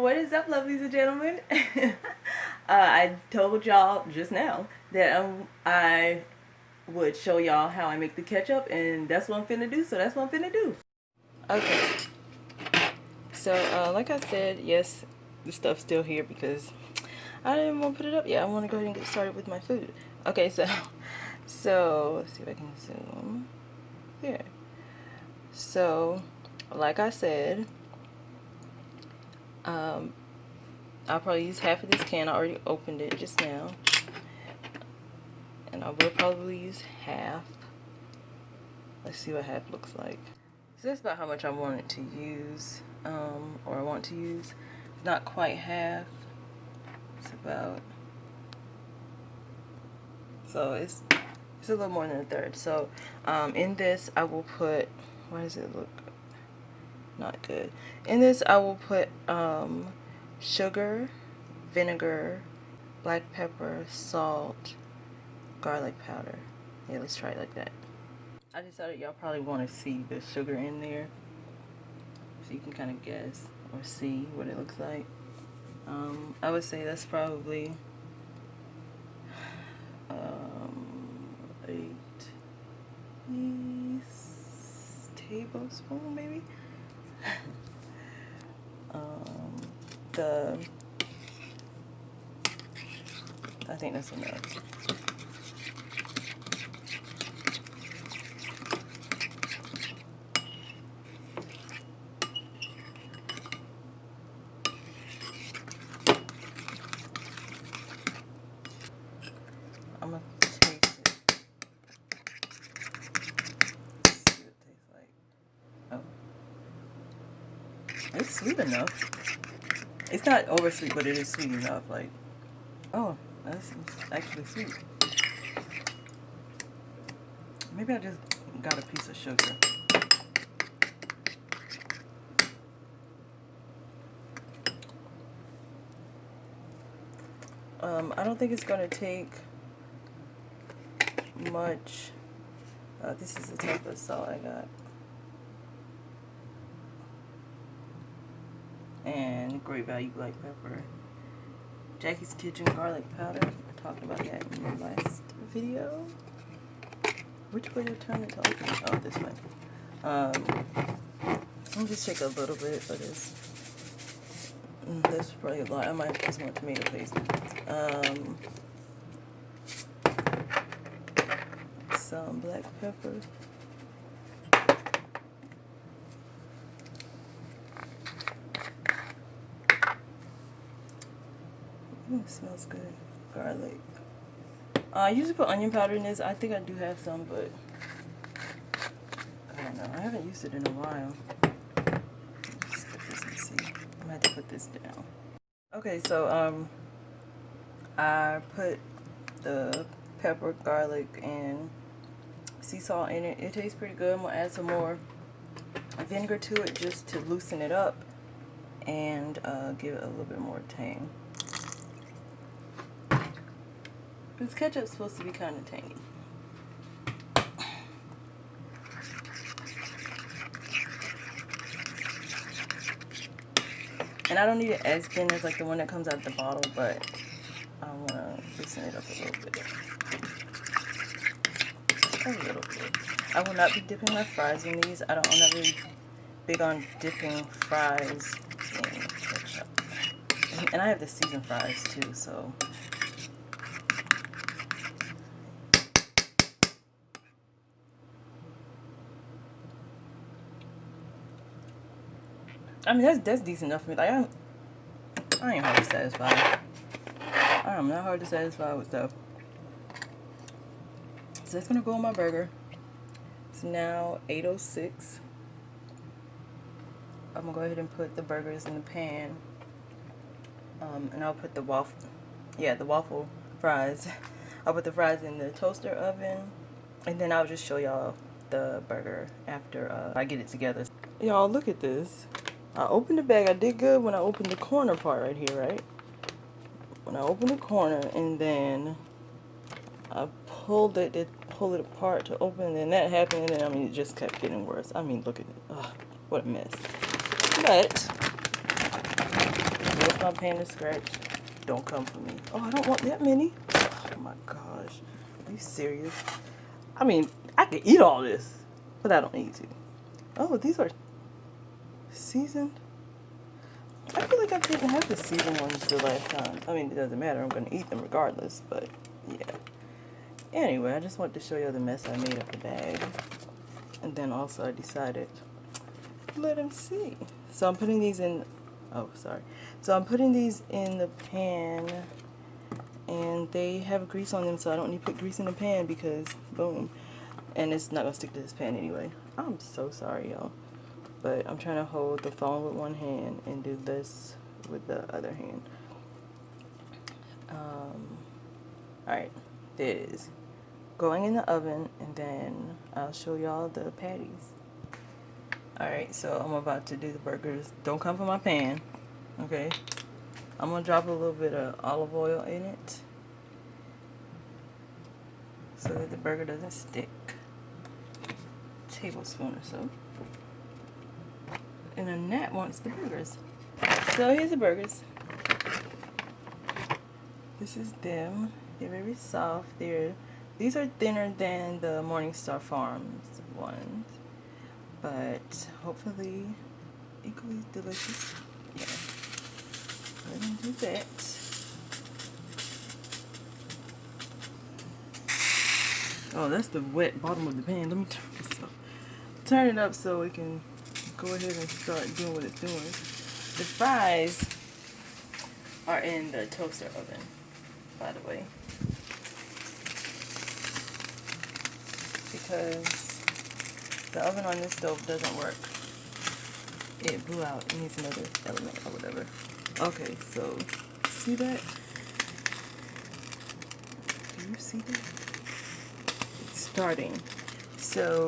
What is up, lovelies and gentlemen? I told y'all just now that I would show y'all how I make the ketchup, and that's what I'm finna do, so that's what I'm finna do. Okay. So, like I said, yes, the stuff's still here because I didn't want to put it up yet. I want to go ahead and get started with my food. Okay, so let's see if I can zoom. There. So, like I said, I'll probably use half of this can. I already opened it just now. And I will probably use half. Let's see what half looks like. So that's about how much I wanted to use, or I want to use. It's not quite half. It's about, so it's a little more than a third. So in this I will put, why does it look not good? In this I will put sugar, vinegar, black pepper, salt, garlic powder. Yeah, let's try it like that. I decided y'all probably want to see the sugar in there, so you can kind of guess or see what it looks like. I would say that's probably 8 tablespoons maybe. I think that's enough. I'm gonna taste it. See what it tastes like. Oh, it's sweet enough. It's not over sweet, but it is sweet enough. Like, oh, that's actually sweet. Maybe I just got a piece of sugar. I don't think it's gonna take much. This is the type of salt I got. And great value black pepper. Jackie's Kitchen garlic powder. I talked about that in my last video. Which way to turn it to open? Oh, this way. I'll just take a little bit for this. That's probably a lot. I might put some more tomato paste. Some black pepper. Ooh, it smells good. Garlic. I usually put onion powder in this. I think I do have some, but I don't know. I haven't used it in a while. Just put this and see. I might have to put this down. Okay, so I put the pepper, garlic, and sea salt in it. It tastes pretty good. I'm gonna add some more vinegar to it just to loosen it up and give it a little bit more tang. This ketchup's supposed to be kind of tangy. And I don't need it as thin as like the one that comes out of the bottle, but I want to loosen it up a little bit. A little bit. I will not be dipping my fries in these. I'm not really big on dipping fries in ketchup. And I have the seasoned fries too, so. I mean, that's decent enough for me. Like, I ain't hard to satisfy. I am not hard to satisfy with stuff. So that's gonna go on my burger. It's now 8:06. I'm gonna go ahead and put the burgers in the pan. And I'll put the waffle fries. I'll put the fries in the toaster oven, and then I'll just show y'all the burger after I get it together. Y'all, look at this. I opened the bag. I did good when I opened the corner part right here, right? When I opened the corner, and then I pulled it apart to open, and then that happened, and I mean, it just kept getting worse. I mean, look at it. Ugh, what a mess. But my pan is scratched, don't come for me. Oh, I don't want that many. Oh my gosh. Are you serious? I mean, I could eat all this, but I don't need to. Oh, these are seasoned. I feel like I didn't have the seasoned ones the last time. I mean, it doesn't matter. I'm going to eat them regardless, but yeah. Anyway, I just wanted to show you the mess I made of the bag. And then also I decided, let them see. So I'm putting these in, oh, sorry. So I'm putting these in the pan, and they have grease on them, so I don't need to put grease in the pan because, boom. And it's not going to stick to this pan anyway. I'm so sorry, y'all. But I'm trying to hold the phone with one hand and do this with the other hand. Alright, there it is. Going in the oven, and then I'll show y'all the patties. Alright, so I'm about to do the burgers. Don't come for my pan, okay? I'm going to drop a little bit of olive oil in it so that the burger doesn't stick. Tablespoon or so. And Annette wants the burgers. So here's the burgers. This is them. They're very soft. These are thinner than the Morningstar Farms ones, but hopefully equally delicious. Yeah. Let me do that. Oh, that's the wet bottom of the pan. Let me turn this up. Turn it up so we can go ahead and start doing what it's doing. The fries are in the toaster oven, by the way, because the oven on this stove doesn't work. It blew out. It needs another element or whatever. Okay, so see that? Do you see that? It's starting. So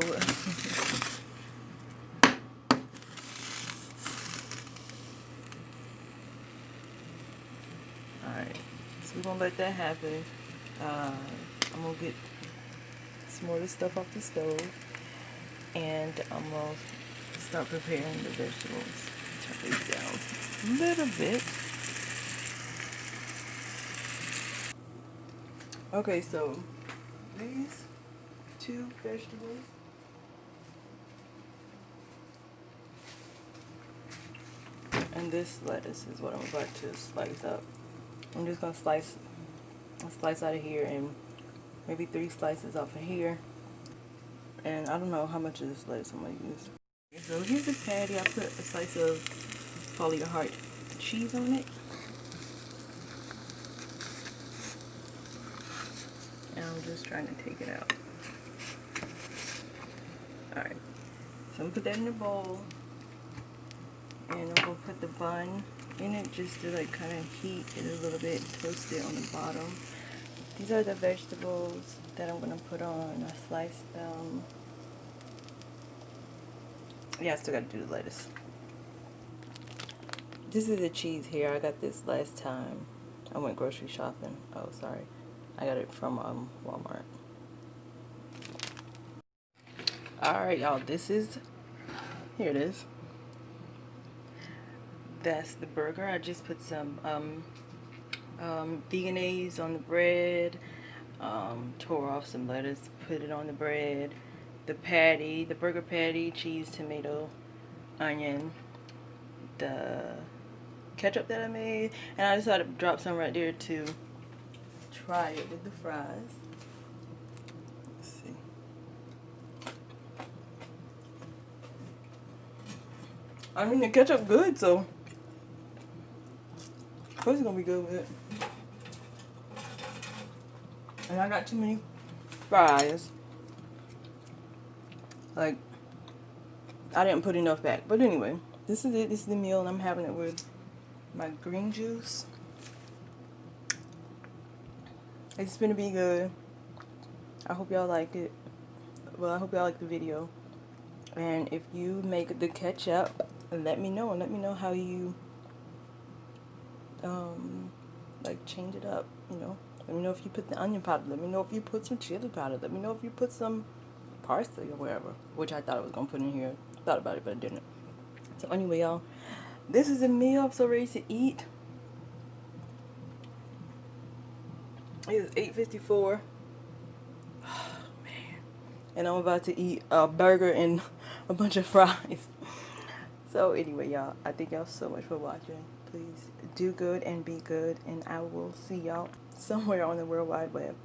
alright, so we're gonna let that happen. I'm gonna get some more of this stuff off the stove, and I'm gonna start preparing the vegetables. Turn these down a little bit. Okay, so these two vegetables, and this lettuce is what I'm about to slice up. I'm just gonna slice out of here, and maybe 3 slices off of here. And I don't know how much of this lettuce I'm gonna use. So here's the patty. I put a slice of follow your heart cheese on it. And I'm just trying to take it out. Alright. So I'm gonna put that in a bowl. And I'm gonna put the bun in it just to like kind of heat it a little bit, toast it on the bottom. These are the vegetables that I'm gonna put on. I sliced them. Yeah, I still gotta do the lettuce. This is the cheese here. I got this last time I went grocery shopping. Oh, sorry. I got it from Walmart. Alright, y'all. This is... Here it is. That's the burger. I just put some veganese on the bread. Tore off some lettuce, put it on the bread. The patty, the burger patty, cheese, tomato, onion, the ketchup that I made, and I decided to drop some right there to try it with the fries. Let's see. I mean, the ketchup good, so of course it's gonna be good with it. And I got too many fries. Like, I didn't put enough back. But anyway, this is it. This is the meal, and I'm having it with my green juice. It's gonna be good. I hope y'all like it. Well, I hope y'all like the video. And if you make the ketchup, let me know. And let me know how you like change it up, you know. Let me know if you put the onion powder. Let me know if you put some chili powder. Let me know if you put some parsley or whatever, which I thought I was gonna put in here. Thought about it, but I didn't. So anyway, y'all, this is a meal. I'm so ready to eat. It is 8:54. Oh, man. And I'm about to eat a burger and a bunch of fries. So anyway, y'all, I thank y'all so much for watching. Please do good and be good, and I will see y'all somewhere on the World Wide Web.